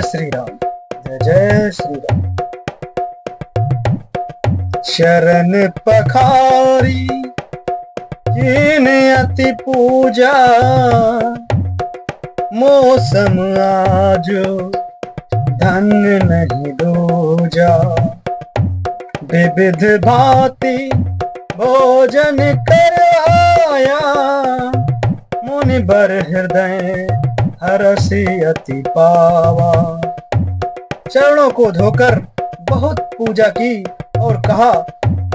श्री राम, जय जय श्री राम। चरण पखारी कीन अति पूजा, मौसम आजो धन्य नहीं दूजा। विविध भांति भोजन करवाया, मुनि बर हृदय हरसि अति पावा। चरणों को धोकर बहुत पूजा की और कहा,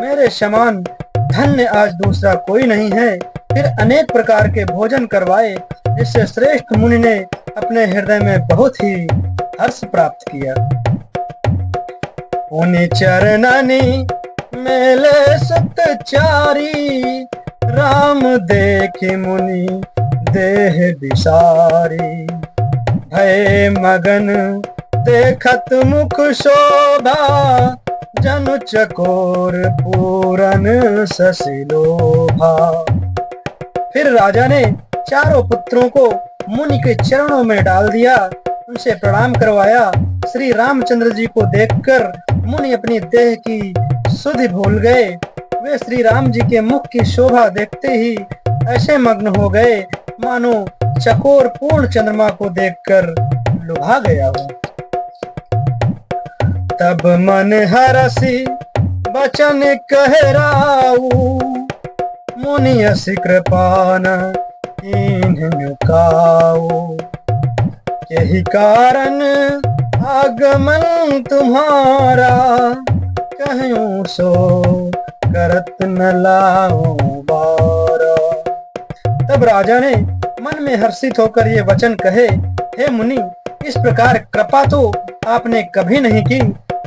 मेरे समान धन्य आज दूसरा कोई नहीं है। फिर अनेक प्रकार के भोजन करवाए, जिससे श्रेष्ठ मुनि ने अपने हृदय में बहुत ही हर्ष प्राप्त किया। उन्हीं चरणनि मेले सतचारी, राम देखे मुनि देह विसारी। भय मगन देखत मुख शोभा, जनु चकोर पूरन शशि लोभा। फिर राजा ने चारों पुत्रों को मुनि के चरणों में डाल दिया, उनसे प्रणाम करवाया। श्री रामचंद्र जी को देखकर मुनि अपनी देह की सुधि भूल गए। वे श्री राम जी के मुख की शोभा देखते ही ऐसे मग्न हो गए, मानो चकोर पूर्ण चंद्रमा को देखकर लुभा गया हो। तब मन हरसि बचन कहराऊ, मुनि असी कृपा न कीन्ह काऊ। यही कारण आगमन तुम्हारा, कहूं सो करत न लाऊं बारा। तब राजा ने मन में हर्षित होकर ये वचन कहे, हे मुनि, इस प्रकार कृपा तो आपने कभी नहीं की।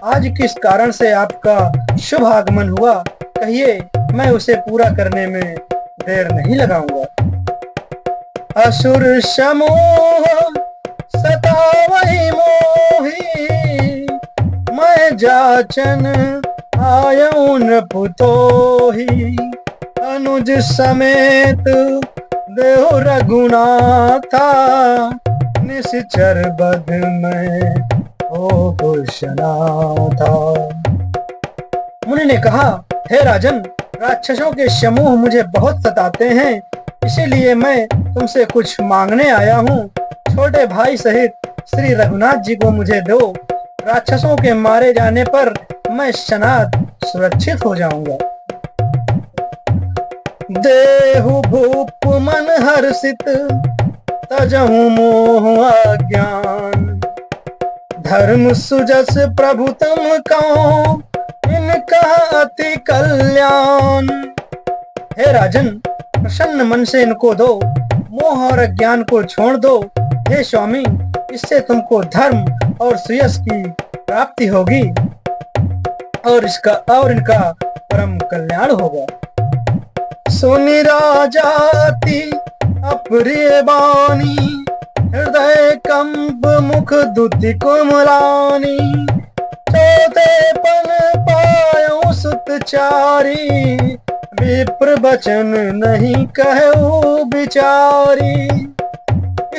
आज किस कारण से आपका शुभ आगमन हुआ, कहिए, मैं उसे पूरा करने में देर नहीं लगाऊंगा। असुर समूह सतावहि मोहि, मैं जाचन आयऊ नृपतोहि। अनुज समेत देहु रघुनाथा, निश्चर बध में हो कुशनाथा। मुनि ने कहा, हे राजन, राक्षसों के समूह मुझे बहुत सताते हैं, इसीलिए मैं तुमसे कुछ मांगने आया हूँ। छोटे भाई सहित श्री रघुनाथ जी को मुझे दो। राक्षसों के मारे जाने पर मैं सनात सुरक्षित हो जाऊंगा। देहु भूप मन हर्षित, तजहु मोह अज्ञान। धर्म सुजस प्रभु तुम कहो, इनका अति कल्याण। हे राजन, प्रसन्न मन से इनको दो, मोह और अज्ञान को छोड़ दो। हे स्वामी, इससे तुमको धर्म और सुयश की प्राप्ति होगी और इनका परम कल्याण होगा। सुनि राजा अति अप्रिय बानी, हृदय कंप मुख दुति कोमलानी। चौथे पन पायो सुतचारी, विप्र बचन नहीं कहूं बिचारी।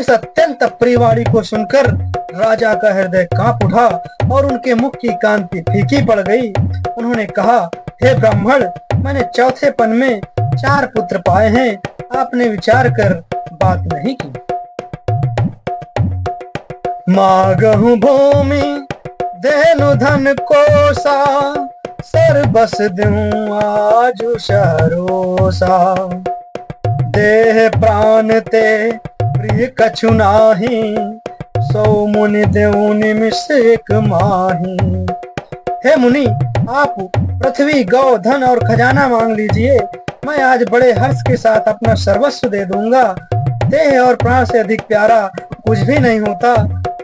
इस अत्यंत प्रिय वाणी को सुनकर राजा का हृदय कांप उठा और उनके मुख की कांति फीकी पड़ गई। उन्होंने कहा, हे ब्राह्मण, मैंने चौथे पन में 4 पुत्र पाए हैं, आपने विचार कर बात नहीं की। मागहु भूमि देनु धन कोसा, सर बस दूं आजु सरोसा। देह प्राण ते प्रिय कछु नाही, सो मुनि देऊ निमिष एक माही। हे मुनि, आप पृथ्वी, गौ, धन और खजाना मांग लीजिए, मैं आज बड़े हर्ष के साथ अपना सर्वस्व दे दूंगा। देह और प्राण से अधिक प्यारा कुछ भी नहीं होता,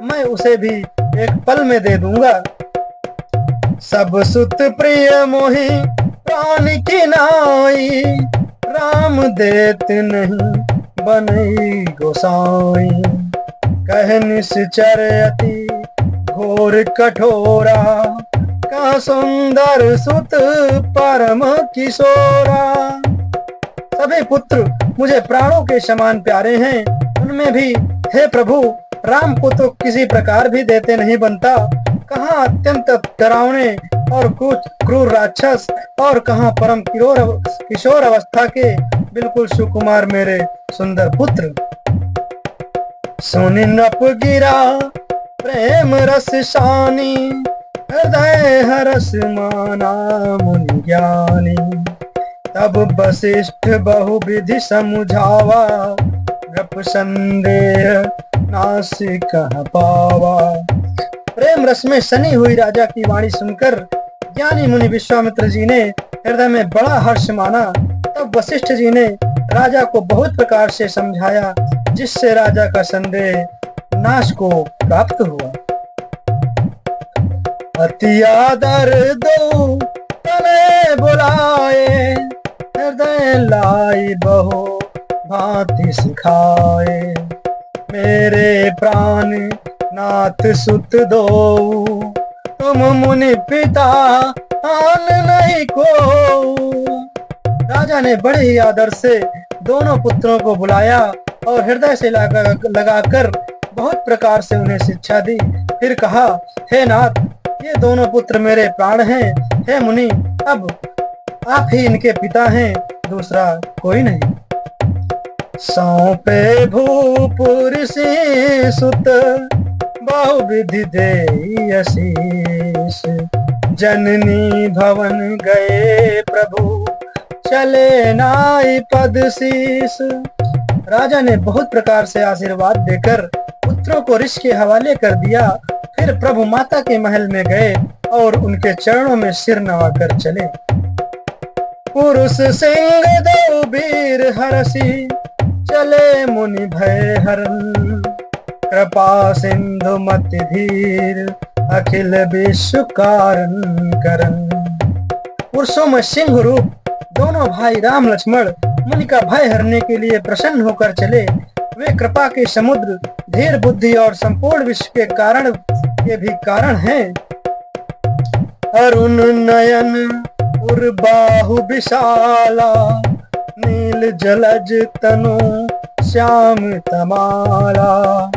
मैं उसे भी एक पल में दे दूंगा। सब सुत प्रिय मोहि प्राण की नाई, राम देत नहीं बनई गोसाई। कह निश्चर अति घोर कठोरा, का सुंदर सुत परम किशोरा। सभी पुत्र मुझे प्राणों के समान प्यारे हैं, उनमें भी हे प्रभु राम को तो किसी प्रकार भी देते नहीं बनता, कहाँ अत्यंत डरावने और क्रूर राक्षस, और कहाँ परम किशोर अवस्था के बिल्कुल सुकुमार मेरे सुंदर पुत्र। सुनि नप गिरा प्रेम रस शानी, हृदय हरस माना मुनि ज्ञानी। तब वशिष्ठ बहुविधि समझावा, नृप संदेह नास कह पावा। प्रेम रस में सनी हुई राजा की वाणी सुनकर ज्ञानी मुनि विश्वामित्र जी ने हृदय में बड़ा हर्ष माना। तब वशिष्ठ जी ने राजा को बहुत प्रकार से समझाया, जिससे राजा का संदेह नाश को प्राप्त हुआ। अति आदर दो तने बुलाए, हृदय लाई बहु भांति सिखाए। मेरे प्राण नाथ सुत दो, तुम मुनि पिता आन नहीं को। राजा ने बड़े ही आदर से दोनों पुत्रों को बुलाया और हृदय से लगाकर बहुत प्रकार से उन्हें शिक्षा दी। फिर कहा, हे नाथ, ये दोनों पुत्र मेरे प्राण हैं। हे मुनि, अब आप ही इनके पिता हैं, दूसरा कोई नहीं। सौंपे भूपुर से सुत, बहुविधि देई आशीष। जननी भवन गए प्रभु, चले नाई पद शीस। राजा ने बहुत प्रकार से आशीर्वाद देकर पुत्रों को ऋषि के हवाले कर दिया। फिर प्रभु माता के महल में गए और उनके चरणों में सिर नवाकर चले। पुरुष सिंह दो वीर हरसी, चले मुनि भय हरन। कृपा सिंधु मति धीर, अखिल विश्व कारण करन। पुरुषों में सिंह रूप दोनों भाई राम लक्ष्मण मुनि का भय हरने के लिए प्रसन्न होकर चले। वे कृपा के समुद्र, धीर बुद्धि और संपूर्ण विश्व के कारण के भी कारण हैं। अरुण नयन उर्बाहु विशाला, नील जलज तनु श्याम तमाला।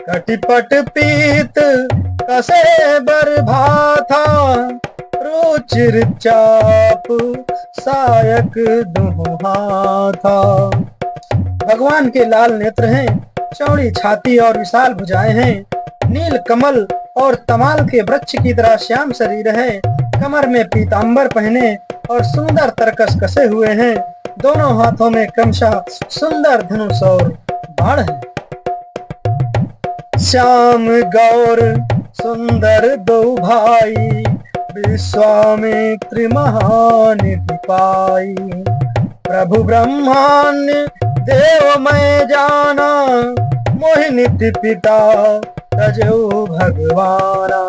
कटिपट पीत कसे बरभाथा, रुचिर चाप सायक दुहाथा। भगवान के लाल नेत्र हैं, चौड़ी छाती और विशाल भुजाएं हैं। नील कमल और तमाल के वृक्ष की तरह श्याम शरीर है। कमर में पीतांबर पहने और सुंदर तरकस कसे हुए हैं। दोनों हाथों में क्रमशः सुंदर धनुष और बाण है। श्याम गौर सुंदर दो भाई, विश्वामित्र महानिधि पाई। प्रभु ब्रह्माण्य देव मैं जाना, मोहि नित्य पिता तजो भगवाना।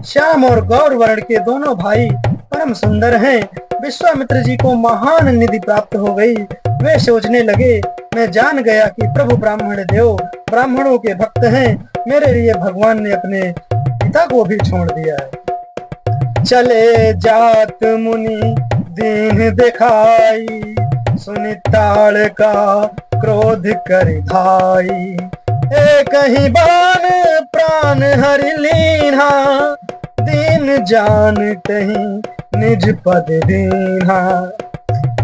श्याम और गौर वर्ण के दोनों भाई परम सुंदर हैं। विश्वामित्र जी को महान निधि प्राप्त हो गई। वे सोचने लगे, मैं जान गया कि प्रभु ब्राह्मण देव ब्राह्मणों के भक्त हैं। मेरे लिए भगवान ने अपने पिता को भी छोड़ दिया है। चले जात मुनि दीन दिखाई, सुनि ताड़ का क्रोध कर धाई। एक ही बाण प्राण हरि लीन्हा, दीन जान कहीं निज पद दीन्हा।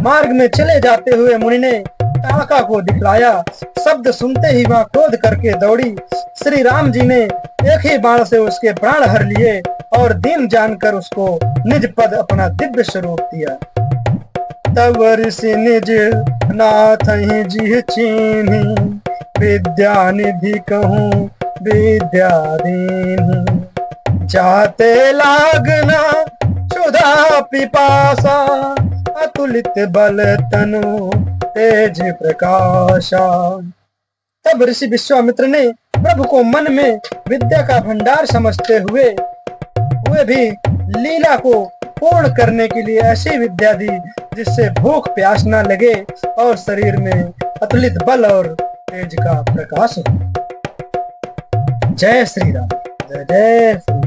मार्ग में चले जाते हुए मुनि ने ताड़का को दिखलाया। शब्द सुनते ही वह क्रोध करके दौड़ी। श्री राम जी ने एक ही बाण से उसके प्राण हर लिए और दीन जानकर उसको निज पद अपना दिव्य स्वरूप दिया। तब ऋषि निज नाथ ही जी चीन्ही, विद्या निधि कहूँ विद्या दीन्ही। जाते लागना क्षुधा पिपासा, अतुलित बल तनु तेज प्रकाशा। तब ऋषि विश्वामित्र ने प्रभु को मन में विद्या का भंडार समझते हुए भी लीला को पूर्ण करने के लिए ऐसी विद्या दी जिससे भूख प्यास न लगे और शरीर में अतुलित बल और तेज का प्रकाश हो। जय श्री राम, जय जय श्री राम।